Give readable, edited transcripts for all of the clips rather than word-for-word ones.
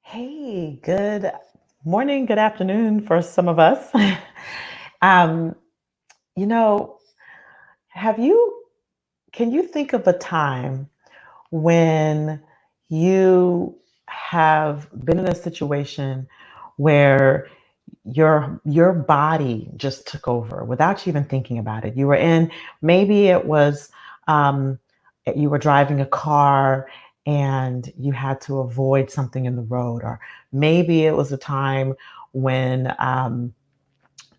Hey, good morning, good afternoon for some of us. um, you know, have you, can you think of a time when you have been in a situation where your body just took over without you even thinking about it? You were in, maybe it was um, you were driving a car and you had to avoid something in the road, or maybe it was a time when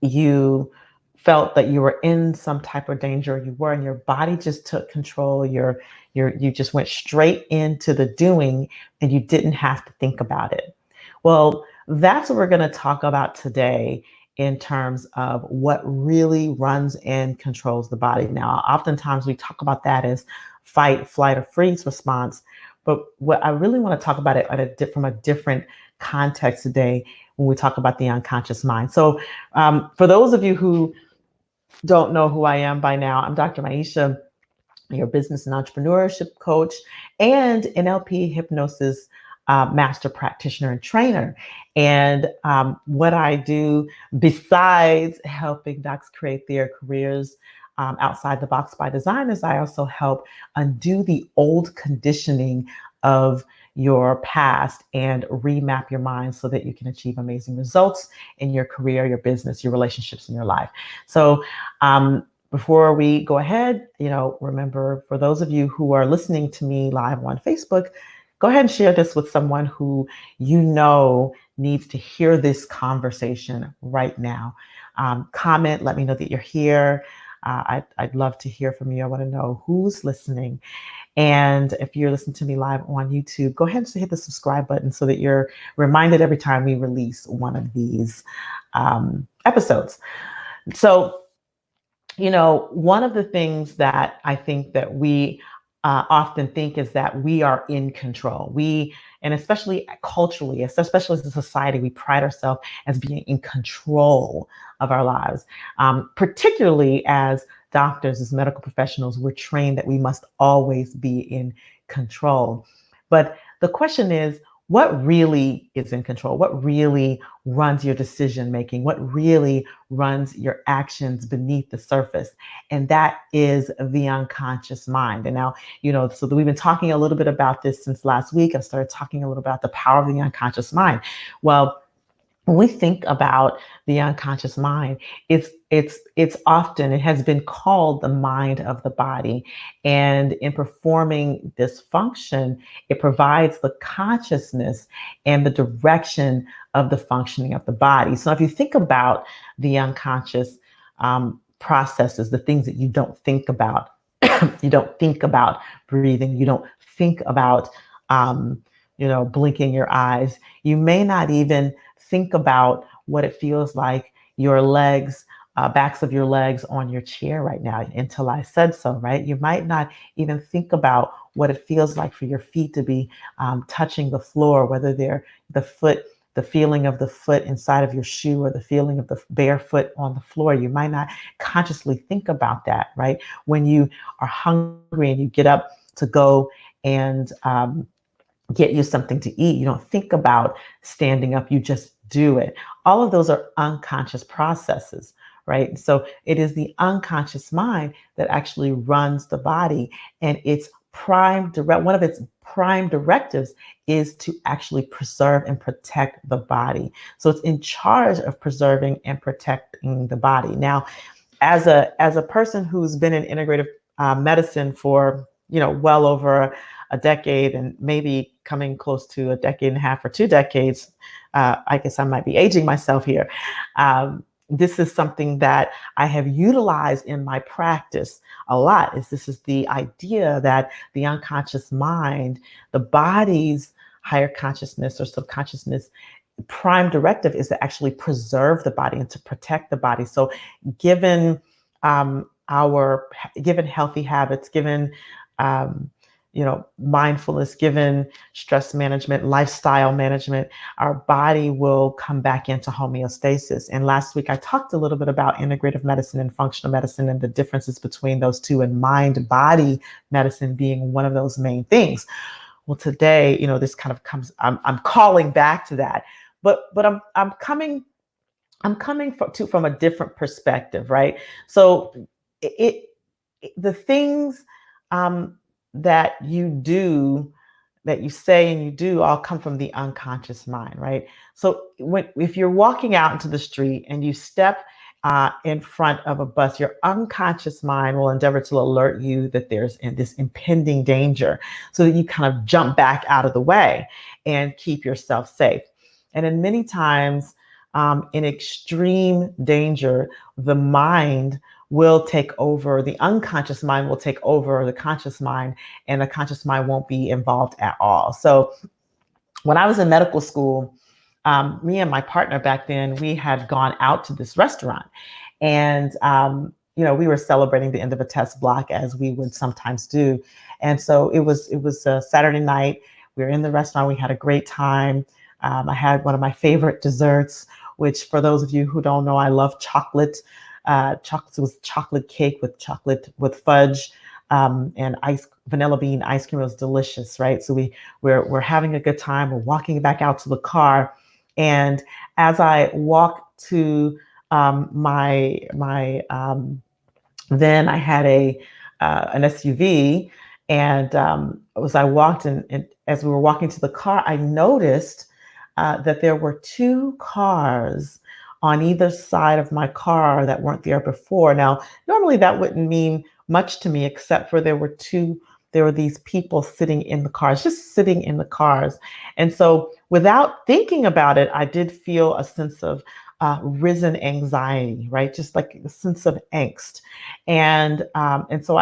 you felt that you were in some type of danger, you were, and your body just took control. You just went straight into the doing, and you didn't have to think about it. Well, that's what we're going to talk about today in terms of what really runs and controls the body. Now, oftentimes we talk about that as fight, flight, or freeze response, but what I really want to talk about it from a different context today when we talk about the unconscious mind. So for those of you who don't know who I am by now, I'm Dr. Maisha, your business and entrepreneurship coach, and NLP hypnosis master practitioner and trainer. And what I do, besides helping docs create their careers outside the box by design, is I also help undo the old conditioning of your past and remap your mind so that you can achieve amazing results in your career, your business, your relationships, in your life. So before we go ahead, remember, for those of you who are listening to me live on Facebook, go ahead and share this with someone who you know needs to hear this conversation right now. Comment, let me know that you're here. I'd love to hear from you. I want to know who's listening. And if you're listening to me live on YouTube, go ahead and hit the subscribe button so that you're reminded every time we release one of these episodes. So, one of the things that I think that we often think is that we are in control. And especially culturally, especially as a society, we pride ourselves as being in control of our lives. Particularly as doctors, as medical professionals, we're trained that we must always be in control. But the question is, what really is in control? What really runs your decision making? What really runs your actions beneath the surface? And that is the unconscious mind. And now, so we've been talking a little bit about this since last week. I started talking a little about the power of the unconscious mind. Well, when we think about the unconscious mind, it's often, it has been called the mind of the body. And in performing this function, it provides the consciousness and the direction of the functioning of the body. So if you think about the unconscious processes, the things that you don't think about, you don't think about breathing, you don't think about blinking your eyes. You may not even think about what it feels like, your legs, backs of your legs on your chair right now, until I said so, right? You might not even think about what it feels like for your feet to be touching the floor, whether they're the feeling of the foot inside of your shoe, or the feeling of the bare foot on the floor. You might not consciously think about that, right? When you are hungry and you get up to go and get you something to eat, you don't think about standing up, you just do it. All of those are unconscious processes, right? So it is the unconscious mind that actually runs the body, and one of its prime directives is to actually preserve and protect the body. So it's in charge of preserving and protecting the body. Now, as a person who's been in integrative medicine for well over a decade, and maybe coming close to a decade and a half or 2 decades, I guess I might be aging myself here. This is something that I have utilized in my practice a lot. This is the idea that the unconscious mind, the body's higher consciousness or subconsciousness, prime directive is to actually preserve the body and to protect the body. So given given healthy habits, given mindfulness, given stress management, lifestyle management, our body will come back into homeostasis. And last week I talked a little bit about integrative medicine and functional medicine and the differences between those two, and mind-body medicine being one of those main things. Well, today, this kind of comes, I'm calling back to that, but I'm coming from a different perspective, right? So it, the things um, that you do, that you say and you do, all come from the unconscious mind, right? So if you're walking out into the street and you step in front of a bus, your unconscious mind will endeavor to alert you that there's this impending danger, so that you kind of jump back out of the way and keep yourself safe. And then many times, in extreme danger, the mind will take over, the unconscious mind will take over the conscious mind, and the conscious mind won't be involved at all. So when I was in medical school, me and my partner back then, we had gone out to this restaurant, and we were celebrating the end of a test block, as we would sometimes do. And so it was a Saturday night. We were in the restaurant. We had a great time. I had one of my favorite desserts, which, for those of you who don't know, I love chocolate. Chocolate was chocolate cake with fudge and vanilla bean ice cream. It was delicious, right? So we're having a good time. We're walking back out to the car, and as I walk to my then I had an SUV, and as I walked and as we were walking to the car, I noticed that there were two cars on either side of my car that weren't there before. Now, normally that wouldn't mean much to me, except for there were these people sitting in the cars, just sitting in the cars. And so without thinking about it, I did feel a sense of risen anxiety, right? Just like a sense of angst. And so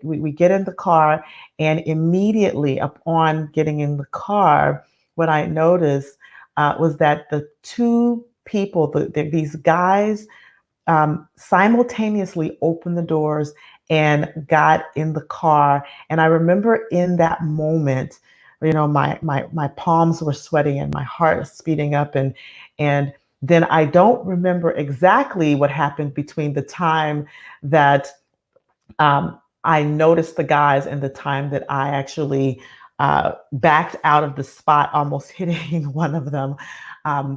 we get in the car, and immediately upon getting in the car, what I noticed was that the two people, these guys, simultaneously opened the doors and got in the car. And I remember in that moment, my palms were sweating and my heart was speeding up, and then I don't remember exactly what happened between the time that I noticed the guys and the time that I actually backed out of the spot, almost hitting one of them.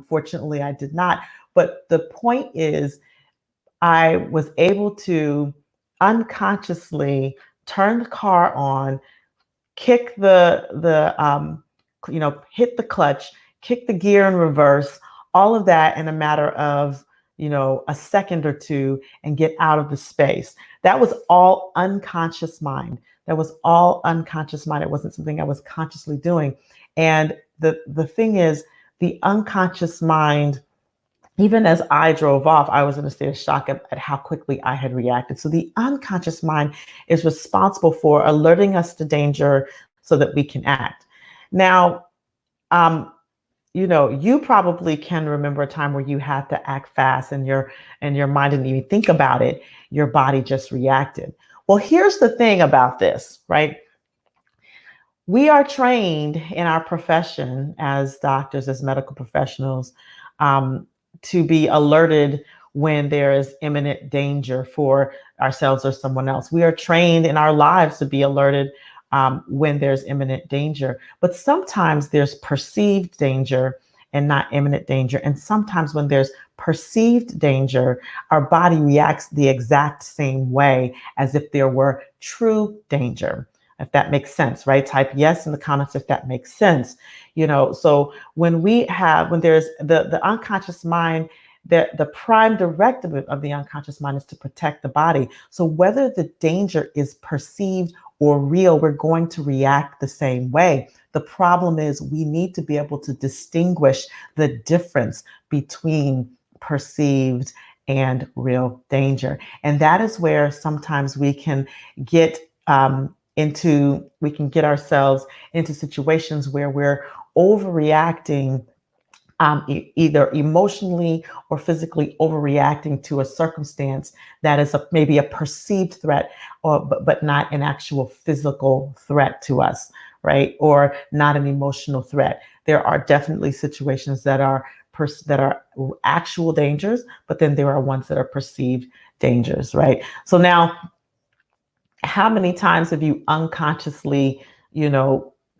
Fortunately, I did not. But the point is, I was able to unconsciously turn the car on, kick hit the clutch, kick the gear in reverse, all of that in a matter of, a second or two, and get out of the space. That was all unconscious mind. That was all unconscious mind. It wasn't something I was consciously doing. And the thing is, the unconscious mind, even as I drove off, I was in a state of shock at how quickly I had reacted. So the unconscious mind is responsible for alerting us to danger so that we can act. Now, you probably can remember a time where you had to act fast, and your mind didn't even think about it. Your body just reacted. Well, here's the thing about this, right? We are trained in our profession as doctors, as medical professionals, to be alerted when there is imminent danger for ourselves or someone else. We are trained in our lives to be alerted when there's imminent danger. But sometimes there's perceived danger and not imminent danger. And sometimes when there's perceived danger, our body reacts the exact same way as if there were true danger. If that makes sense, right? Type yes in the comments if that makes sense. So when there's the unconscious mind, the prime directive of the unconscious mind is to protect the body. So whether the danger is perceived or real, we're going to react the same way. The problem is we need to be able to distinguish the difference between perceived and real danger. And that is where sometimes we can get ourselves into situations where we're overreacting, either emotionally or physically overreacting to a circumstance that is maybe a perceived threat, but not an actual physical threat to us, right? Or not an emotional threat. There are definitely situations that are actual dangers, but then there are ones that are perceived dangers, right? So now, how many times have you unconsciously,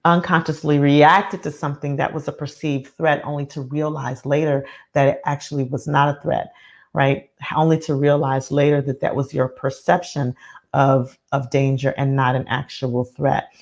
unconsciously reacted to something that was a perceived threat, only to realize later that it actually was not a threat, right? Only to realize later that that was your perception of danger and not an actual threat.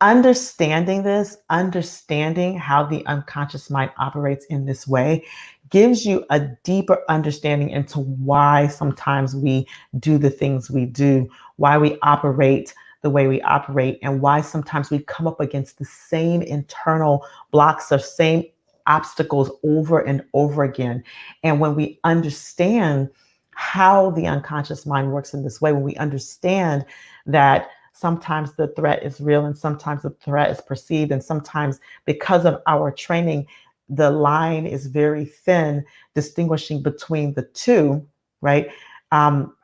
Understanding this, understanding how the unconscious mind operates in this way, gives you a deeper understanding into why sometimes we do the things we do, why we operate the way we operate, and why sometimes we come up against the same internal blocks or same obstacles over and over again. And when we understand how the unconscious mind works in this way, when we understand that sometimes the threat is real and sometimes the threat is perceived, and sometimes because of our training, the line is very thin distinguishing between the two, right? um,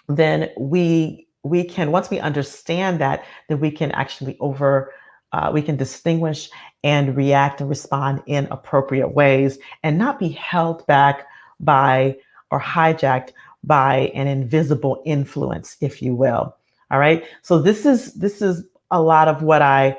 then we can, once we understand that, then we can actually we can distinguish and react and respond in appropriate ways and not be held back by or hijacked by an invisible influence, if you will. All right, so this is a lot of what I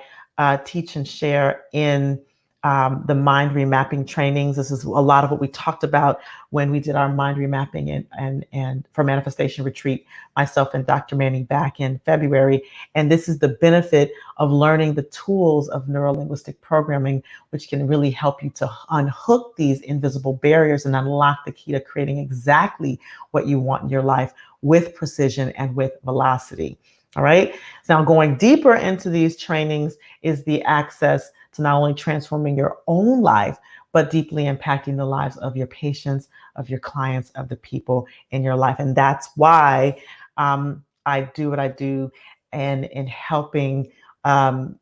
teach and share in the mind remapping trainings. This is a lot of what we talked about when we did our mind remapping and for manifestation retreat, myself and Dr. Manny back in February. And this is the benefit of learning the tools of neurolinguistic programming, which can really help you to unhook these invisible barriers and unlock the key to creating exactly what you want in your life with precision and with velocity. All right. So now going deeper into these trainings is the access to not only transforming your own life, but deeply impacting the lives of your patients, of your clients, of the people in your life. And that's why I do what I do, and in helping um,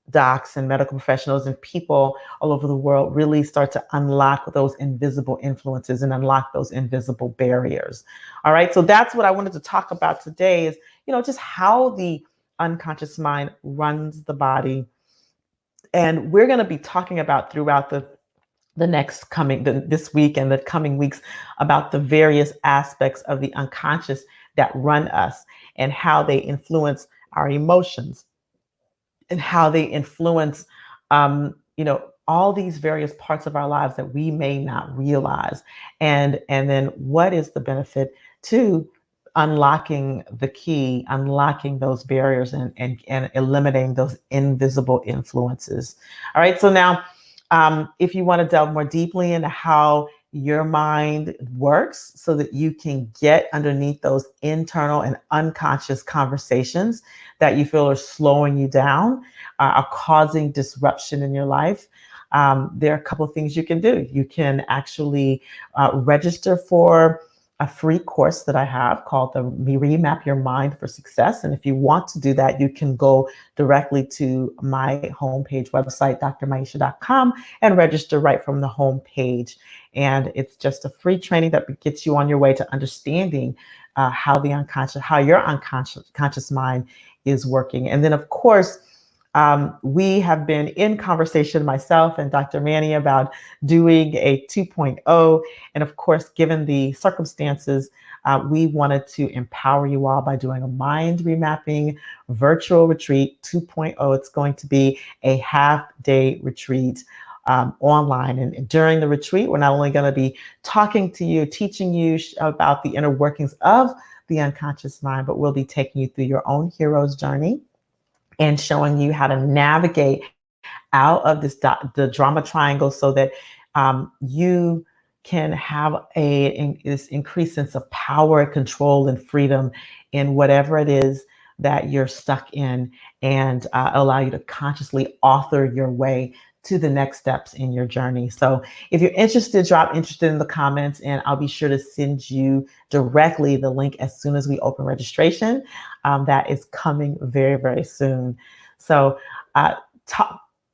docs and medical professionals and people all over the world really start to unlock those invisible influences and unlock those invisible barriers. All right. So that's what I wanted to talk about today is, just how the unconscious mind runs the body. And we're going to be talking about throughout the next coming this week and the coming weeks about the various aspects of the unconscious that run us and how they influence our emotions and how they influence all these various parts of our lives that we may not realize, and then what is the benefit to unlocking the key, unlocking those barriers, and eliminating those invisible influences. All right, so now if you want to delve more deeply into how your mind works so that you can get underneath those internal and unconscious conversations that you feel are slowing you down, are causing disruption in your life, there are a couple of things you can do. You can actually register for a free course that I have called the Remap Your Mind for Success. And if you want to do that, you can go directly to my homepage website, drmaisha.com, and register right from the homepage. And it's just a free training that gets you on your way to understanding how your unconscious mind is working. And then, of course, we have been in conversation, myself and Dr. Manny, about doing a 2.0. And of course, given the circumstances, we wanted to empower you all by doing a mind remapping virtual retreat 2.0. It's going to be a half-day retreat online. And during the retreat, we're not only going to be talking to you, teaching you about the inner workings of the unconscious mind, but we'll be taking you through your own hero's journey and showing you how to navigate out of the drama triangle so that you can have this increased sense of power, control, and freedom in whatever it is that you're stuck in, and allow you to consciously author your way to the next steps in your journey. So if you're interested, drop interested in the comments, and I'll be sure to send you directly the link as soon as we open registration. That is coming very, very soon. So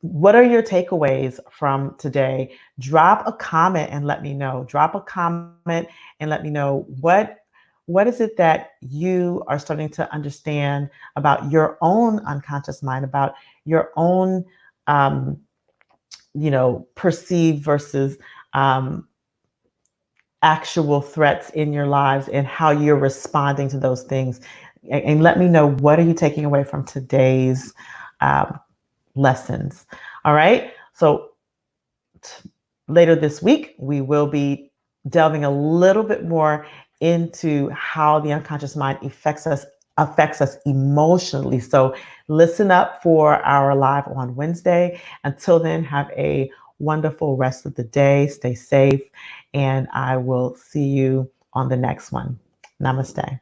what are your takeaways from today? Drop a comment and let me know. Drop a comment and let me know what is it that you are starting to understand about your own unconscious mind, about your own perceived versus actual threats in your lives, and how you're responding to those things. And let me know, what are you taking away from today's lessons. All right. So later this week, we will be delving a little bit more into how the unconscious mind affects us emotionally. So listen up for our live on Wednesday. Until then, have a wonderful rest of the day. Stay safe, and I will see you on the next one. Namaste.